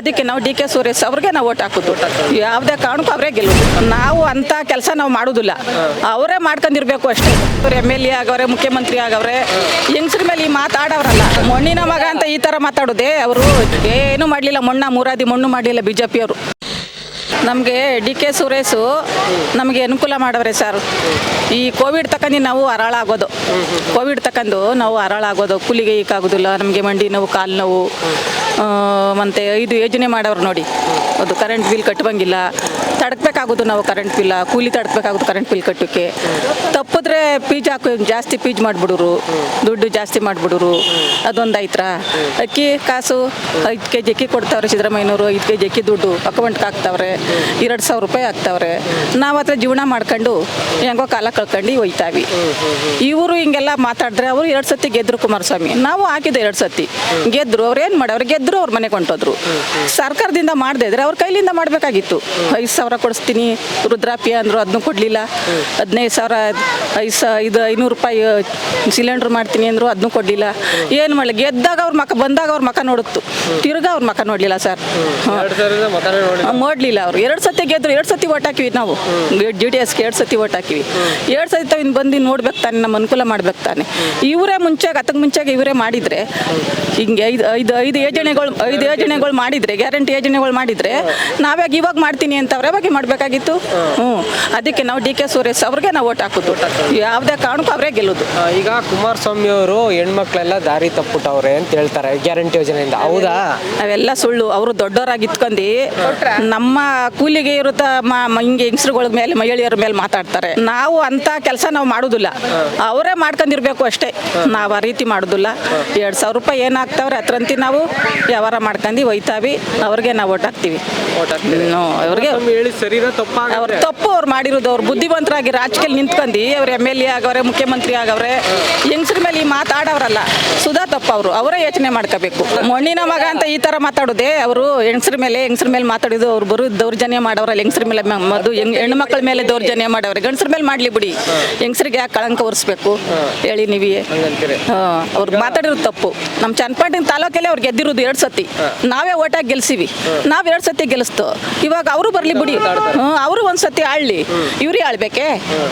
ಅದಕ್ಕೆ ನಾವು D K Suresh ಅವ್ರಿಗೆ ನಾವು ಓಟ್ ಹಾಕೋದು. ಯಾವುದೇ ಕಾರಣಕ್ಕೂ ಅವರೇ ಗೆಲ್ಲೋದು. ನಾವು ಅಂತ ಕೆಲಸ ನಾವು ಮಾಡೋದಿಲ್ಲ, ಅವರೇ ಮಾಡ್ಕೊಂಡಿರ್ಬೇಕು ಅಷ್ಟೇ. ಅವ್ರು MLA ಆಗವ್ರೆ, ಮುಖ್ಯಮಂತ್ರಿ ಆಗವ್ರೆ, ಹೆಂಗಸ್ರ ಮೇಲೆ ಈ ಮಾತಾಡವ್ರಲ್ಲ. ಮಣ್ಣಿನ ಮಗ ಅಂತ ಈ ಥರ ಮಾತಾಡೋದೇ. ಅವರು ಏನು ಮಾಡಲಿಲ್ಲ, ಮೂರಾದಿ ಮಣ್ಣು ಮಾಡಲಿಲ್ಲ BJP ಅವರು. ನಮಗೆ ಡಿ ಕೆ ಸುರೇಶು ನಮಗೆ ಅನುಕೂಲ ಮಾಡವ್ರೆ ಸರ್. ಈ ಕೋವಿಡ್ ತಕ್ಕಂಡು ನಾವು ಹರಾಳಾಗೋದು, ಕೋವಿಡ್ ತಕ್ಕಂಡು ನಾವು ಹರಾಳಾಗೋದು. ಕೂಲಿಗೆ ಈಕಾಗೋದಿಲ್ಲ ನಮಗೆ, ಮಂಡಿ ನೋವು, ಕಾಲು ನೋವು. ಮತ್ತು 5 ಯೋಜನೆ ಮಾಡವ್ರು ನೋಡಿ. ಅದು ಕರೆಂಟ್ ಬಿಲ್ ಕಟ್ಟಬಂಗಿಲ್ಲ, ತಡ್ಕಬೇಕಾಗೋದು ನಾವು ಕರೆಂಟ್ ಬಿಲ್ಲ, ಕೂಲಿ ತಡ್ಕಬೇಕಾಗೋದು ಕರೆಂಟ್ ಬಿಲ್ ಕಟ್ಟೋಕ್ಕೆ. ತಪ್ಪಿದ್ರೆ ಫೀಜ್ ಜಾಸ್ತಿ ಫೀಜ್ ಮಾಡಿಬಿಡೋರು, ದುಡ್ಡು ಜಾಸ್ತಿ ಮಾಡಿಬಿಡೋರು. ಅದೊಂದು ಐತ್ರ. ಅಕ್ಕಿ ಕಾಸು 5 kg ಅಕ್ಕಿ ಕೊಡ್ತಾವ್ರೆ ಸಿದ್ದರಾಮಯ್ಯನವರು. 5 kg ಅಕ್ಕಿ ದುಡ್ಡು ಅಕೌಂಟ್ಗೆ ಹಾಕ್ತಾವ್ರೆ, 2,000 ರೂಪಾಯಿ ಹಾಕ್ತಾವ್ರೆ. ನಾವು ಹತ್ರ ಜೀವನ ಮಾಡ್ಕೊಂಡು ಹೆಂಗೋ ಕಾಲ ಕಳ್ಕೊಂಡು ಹೋಯ್ತಾವಿ. ಇವರು ಹಿಂಗೆಲ್ಲ ಮಾತಾಡಿದ್ರೆ ಅವರು 2 ಸತಿ ಗೆದ್ರು ಕುಮಾರಸ್ವಾಮಿ. ನಾವು ಹಾಕಿದ್ದೆ 2 ಸತಿ ಗೆದ್ರು. ಅವ್ರು ಏನು ಮಾಡವ್ರು? ಗೆದ್ರು, ಅವ್ರ ಮನೆಗೆ ಹೊಂಟೋದ್ರು. ಸರ್ಕಾರದಿಂದ ಮಾಡದೇ ಇದ್ರೆ ಅವ್ರ ಕೈಲಿಂದ ಮಾಡಬೇಕಾಗಿತ್ತು. 5,000 ಕೊಡಿಸ್ತೀನಿ ವೃದ್ಧಾಪ್ಯ ಅಂದರು, ಅದನ್ನು ಕೊಡಲಿಲ್ಲ. 15,000 500 ರೂಪಾಯಿ ಸಿಲಿಂಡ್ರ್ ಮಾಡ್ತೀನಿ ಅಂದರು, ಅದನ್ನು ಕೊಡಲಿಲ್ಲ. ಏನು ಮಾಡಲಿ? ಗೆದ್ದಾಗ ಅವ್ರ ಮಕ್ಕ, ಬಂದಾಗ ಅವ್ರ ಮಕ್ಕ ನೋಡುತ್ತು, ತಿರ್ಗಾ ಅವ್ರ ಮಕ್ಕ ನೋಡಲಿಲ್ಲ ಸರ್. ನೋಡಲಿಲ್ಲ ಅವರು. 2 ಸತಿ ಗೆದ್ರು, 2 ಸತಿ ಓಟ್ ಹಾಕಿವಿ ನಾವು. JDSಗೆ 2 ಸತಿ ಓಟ್ ಹಾಕಿವಿ. 2 ಸತಿ ತಾವು ಬಂದು ನೋಡ್ಬೇಕು ತಾನೆ, ನಮ್ಮ ಅನುಕೂಲ ಮಾಡ್ಬೇಕು ತಾನೆ. ಇವರೇ ಮುಂಚೆಗೆ, ಅದಕ್ಕೆ ಮುಂಚೆಗೆ ಇವರೇ ಮಾಡಿದರೆ ಹಿಂಗೆ 5 ಯೋಜನೆಗಳು ಮಾಡಿದರೆ, ಗ್ಯಾರಂಟಿ ಯೋಜನೆಗಳು ಮಾಡಿದರೆ ನಾವ್ಯಾಗ ಇವಾಗ ಮಾಡ್ತೀನಿ ಅಂತ ಅವ್ರು ಯಾವಾಗ ಮಾಡಬೇಕಾಗಿತ್ತು? ಅದಕ್ಕೆ ನಾವು ಡಿ ಕೆ ಸುರೇಶ್ ಅವ್ರಿಗೆ ನಾವು ಓಟ್ ಹಾಕೋದು. ಯಾವುದೇ ಕಾರಣಕ್ಕೂ ಅವರೇ ಗೆಲ್ಲೋದು. ಈಗ ಕುಮಾರಸ್ವಾಮಿ ಅವರು ಹೆಣ್ಮಕ್ಳೆಲ್ಲ ದಾರಿ ತಪ್ಪುಟ್ಟವ್ರೆ ಅಂತ ಹೇಳ್ತಾರೆ ಗ್ಯಾರಂಟಿ ಯೋಜನೆಯಿಂದ, ಹೌದಾ? ಅವೆಲ್ಲ ಸುಳ್ಳು. ಅವರು ದೊಡ್ಡವರಾಗಿ ಇತ್ಕೊಂಡು ನಮ್ಮ ಕೂಲಿಗೆ ಇರುತ್ತ ಹಿಂಗೆ ಹೆಂಗಸ್ರುಗಳ ಮೇಲೆ, ಮಹಿಳೆಯರ ಮೇಲೆ ಮಾತಾಡ್ತಾರೆ. ನಾವು ಅಂತ ಕೆಲಸ ನಾವು ಮಾಡೋದಿಲ್ಲ, ಅವರೇ ಮಾಡ್ಕೊಂಡಿರ್ಬೇಕು ಅಷ್ಟೇ. ನಾವು ಆ ರೀತಿ ಮಾಡೋದಿಲ್ಲ. 2,000 ರೂಪಾಯಿ ಏನು ಹಾಕ್ತಾವ್ರೆ ಹತ್ರಂತಿ ನಾವು ವ್ಯವಹಾರ ಮಾಡ್ಕೊಂಡು ಹೋಯ್ತಾವಿ. ಅವ್ರಿಗೆ ನಾವು ಓಟ್ ಹಾಕ್ತೀವಿ. ಅವ್ರಿಗೆ ಅವ್ರ ತಪ್ಪು ಅವ್ರು ಮಾಡಿರೋದು. ಅವ್ರು ಬುದ್ಧಿವಂತರಾಗಿ ರಾಜಕೀಯ ನಿಂತ್ಕೊಂಡು ಅವ್ರು MLA ಆಗವ್ರೆ, ಮುಖ್ಯಮಂತ್ರಿ ಆಗವ್ರೆ, ಹೆಂಗಸ್ರ ಮೇಲೆ ಈ ಮಾತಾಡವ್ರಲ್ಲ, ಸುಧಾ ತಪ್ಪು. ಅವರೇ ಯೋಚನೆ ಮಾಡ್ಕೋಬೇಕು. ಮಣ್ಣಿನ ಮಗ ಅಂತ ಈ ಥರ ಮಾತಾಡೋದೇ. ಅವರು ಹೆಂಗಸ್ರ ಮೇಲೆ ಮಾತಾಡಿದ್ದು. ಅವ್ರು ಬರೋ ದೌರ್ಜನ್ಯ ಮಾಡವ್ರಲ್ಲ, ಹೆಂಗಸ್ರ ಮೇಲೆ ಹೆಣ್ಣು ಮಕ್ಕಳ ಮೇಲೆ ದೌರ್ಜನ್ಯ ಮಾಡವ್ರೆ. ಗಂಡಸ್ರ ಮೇಲೆ ಮಾಡಲಿ ಬಿಡಿ, ಹೆಂಗಸ್ರಿಗೆ ಯಾಕೆ ಕಳಂಕ ಒರೆಸ್ಬೇಕು ಹೇಳಿ ನೀವೇ? ಅವ್ರು ಮಾತಾಡಿರೋದು ತಪ್ಪು. ನಮ್ಮ ಚನ್ನಪಟ್ಟಣ ತಾಲೂಕಲ್ಲೇ ಅವ್ರು ಗೆದ್ದಿರೋದು 2 ಸತಿ. ನಾವೇ ಓಟಾಗಿ ಗೆಲ್ಸಿವಿ. ನಾವು 2 ಸತಿ ಗೆಲ್ಲಿಸ್ತು. ಇವಾಗ ಅವರು ಬರಲಿ ಬಿಡಿ, ಅವರು ಒಂದ್ಸತಿ ಆಳ್ಲಿ. ಇವ್ರೇ ಆಳ್ಬೇಕೆ?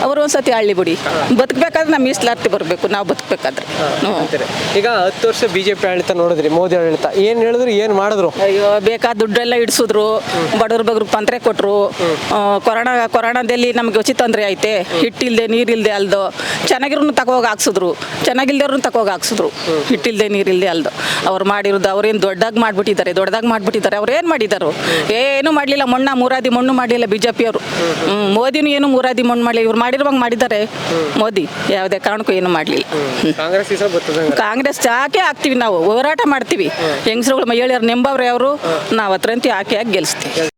ಅವರು ಒಂದ್ಸತಿ ಆಳ್ಲಿ ಬಿಡಿ. ಬದುಕಬೇಕಾದ್ರೆ ನಮ್ಮ ಮೀಸಲಾತಿ ಬರಬೇಕು, ನಾವು ಬದುಕಬೇಕಾದ್ರೆ. ಈಗ 10 ವರ್ಷ BJP ಆಡಳಿತ ನೋಡಿದ್ರಿ, ಮೋದಿ ಆಡಳಿತ ಏನು ಹೇಳಿದ್ರು, ಏನು ಮಾಡಿದ್ರು? ಅಯ್ಯೋ, ಬೇಕಾದ ದುಡ್ಡೆಲ್ಲ ಇಡಿಸಿದ್ರು, ಬಡವ್ರ ಬಗ್ರಿಗೆ ತೊಂದರೆ ಕೊಟ್ಟರು. ಕೊರೋನಾದಲ್ಲಿ ನಮ್ಗೆ ಉಚಿತ ತೊಂದರೆ ಐತೆ, ಹಿಟ್ಟಿಲ್ದೆ ನೀರಿಲ್ದೆ ಅಲ್ದು. ಚೆನ್ನಾಗಿರೋನು ತಗೋಗಿ ಹಾಕ್ಸಿದ್ರು, ಚೆನ್ನಾಗಿಲ್ದವ್ರನ್ನ ತಗೋಗಿ ಹಾಕ್ಸಿದ್ರು. ಹಿಟ್ಟಿಲ್ದೆ ನೀರಿಲ್ದೆ ಅಲ್ದು. ಅವ್ರು ಮಾಡಿರೋದು ಅವ್ರೇನು ದೊಡ್ಡದಾಗಿ ಮಾಡ್ಬಿಟ್ಟಿದ್ದಾರೆ. ಅವ್ರು ಏನು ಮಾಡಿದಾರು? ಏನು ಮಾಡಲಿಲ್ಲ. ಮೂರಾದಿ ಮಣ್ಣು ಮಾಡಲಿಲ್ಲ BJP ಅವರು. ಮೋದಿನೂ ಏನು ಮೂರಾದಿ ಮಣ್ಣು ಮಾಡಲಿಲ್ಲ. ಇವ್ರು ಮಾಡಿರುವಂಗೆ ಮಾಡಿದ್ದಾರೆ ಮೋದಿ. ಯಾವುದೇ ಕಾರಣಕ್ಕೂ ಏನು ಮಾಡಲಿಲ್ಲ. ಕಾಂಗ್ರೆಸ್ ಯಾಕೆ ಹಾಕ್ತೀವಿ ನಾವು, ಹೋರಾಟ ಮಾಡ್ತೀವಿ. ಹೆಂಗಸ್ರುಗಳು ಮಹಿಳೆಯರು ನೆಂಬವ್ರೆ ಅವರು. ನಾವು ಹತ್ರಂತಿ ಹಾಕಿ ಗೆಲ್ಲಿಸ್ತೀವಿ.